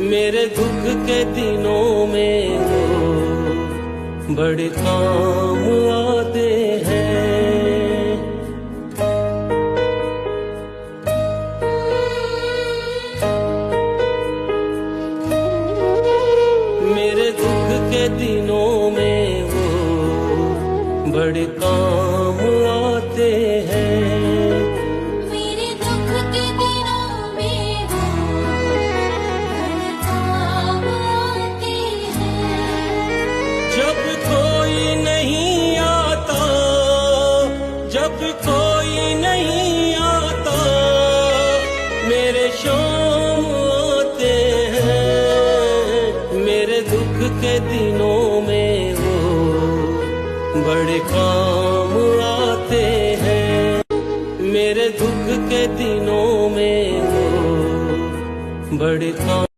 मेरे दुख के दिनों में वो बड़े काम आते हैं। मेरे दुख के दिनों में वो बड़े काम आते हैं। मेरे दुख के दिनों में वो बड़े काम आते हैं। जब कोई नहीं आता, जब कोई नहीं आता, मेरे शाम आते हैं। मेरे दुख के दिनों में वो बड़े काम आते हैं। मेरे दुख के दिनों में वो बड़े काम